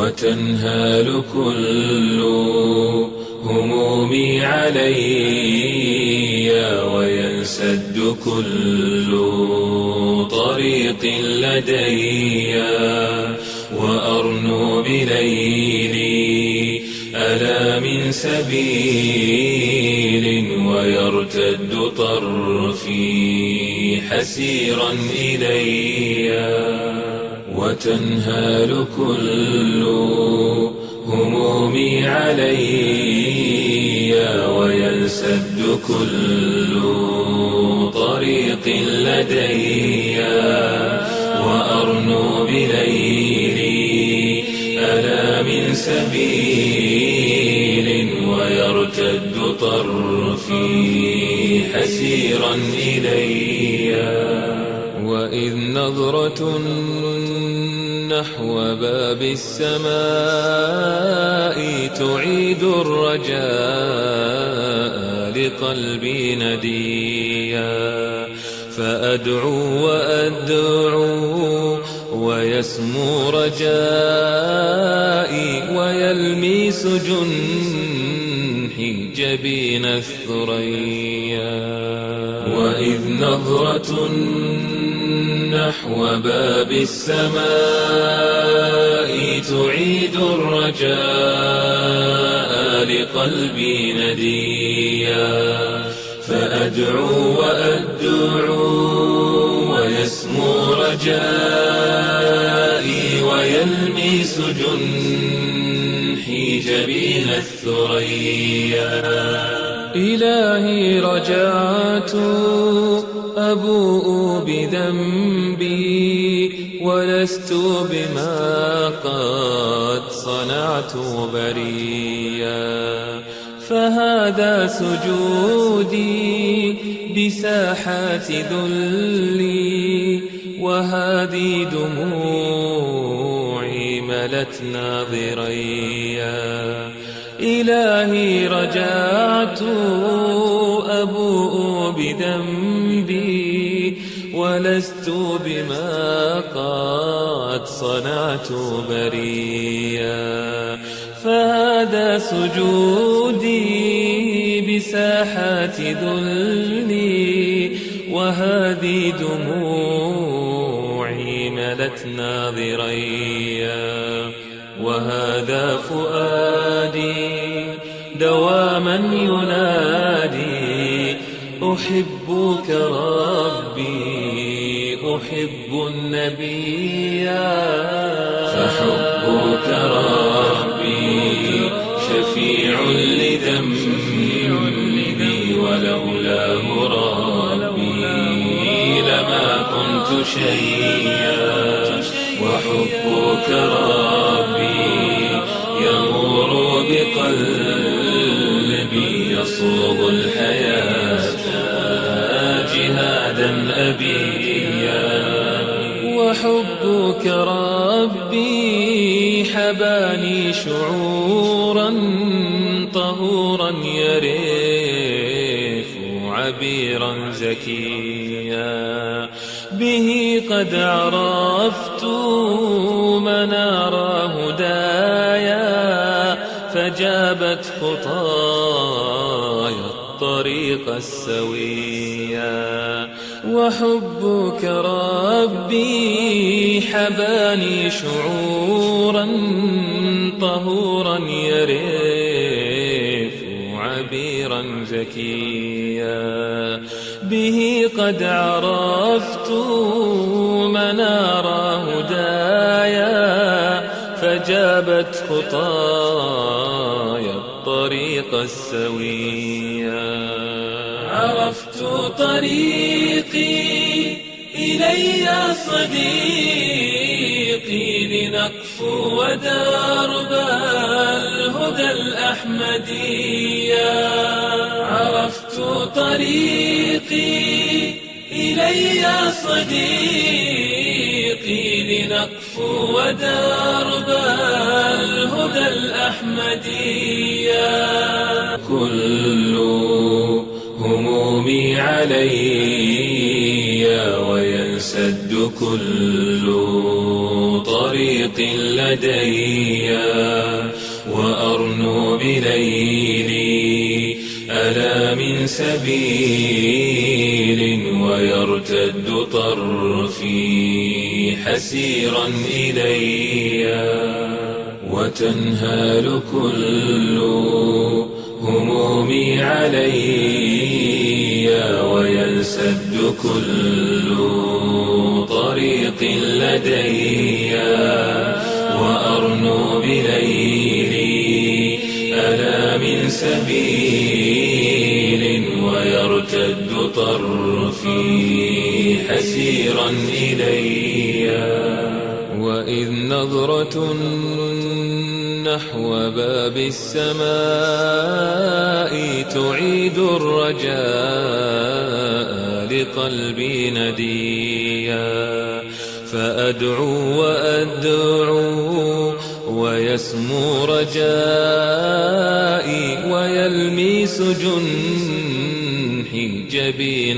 وتنهال كل همومي علي وينسد كل طريق لدي وأرنو بليلي ألا من سبيل ويرتد طرفي حسيرا إلي وتنهال كل همومي علي وينسد كل طريق لدي وأرنو بليلي ألا من سبيل ويرتد طرفي حسيرا إلي وإذ نظرة نحو باب السماء تعيد الرجاء لقلبي نديا فأدعو وأدعو ويسمو رجائي ويلمس جنحي جبين الثريا وإذ نظرة نحو باب السماء تعيد الرجاء لقلبي نديا فأدعو وأدعو ويسمو رجائي ويلمس جنحي جبين الثريا إلهي رجعت أبوء بذنبي ولست بما قد صنعت بريا فهذا سجودي بساحات ذلي وهذه دموعي ملت ناظريا إلهي رجعت أبوء بذنبي ولست بما قد صنعت بريا فهذا سجودي بساحات ذلي وهذه دموعي ملت ناظريا وهذا فؤادي دواما ينادي أحبك ربي أحب النبي فحبك ربي شفيع لذنبي ولولاه ربي لما كنت شيئا وحبك ربي يمر بقلبي يصوغ الحياة جهادا أبيا وحبك ربي حباني شعورا طهورا يرف عبيرا زكيا به قد عرفت منار هدايا فجابت خطايا الطريق السويا وحبك ربي حباني شعورا طهورا يرف عبيرا زكيا به قد عرفت منار هدايا فجابت خطايا الطريق السويا عرفت طريقي إلي صديقي لنقفو ودرب الهدى الأحمدية عرفت طريقي إلي صديقي لنقفو ودرب الهدى الأحمدية كل همومي علي وينسد كل طريق طريق لدي وأرنو بليلي ألا من سبيل ويرتد طرفي حسيرا إلي وتنهال كل همومي علي وينسد كل طريق لدي وأرنو بليلي ألا من سبيل ويرتد طرفي حسيرا إلي وإذ نظرة نحو باب السماء تعيد الرجاء لقلبي نديا فأدعو وأدعو ويسمو رجائي ويلمس جنحي جبين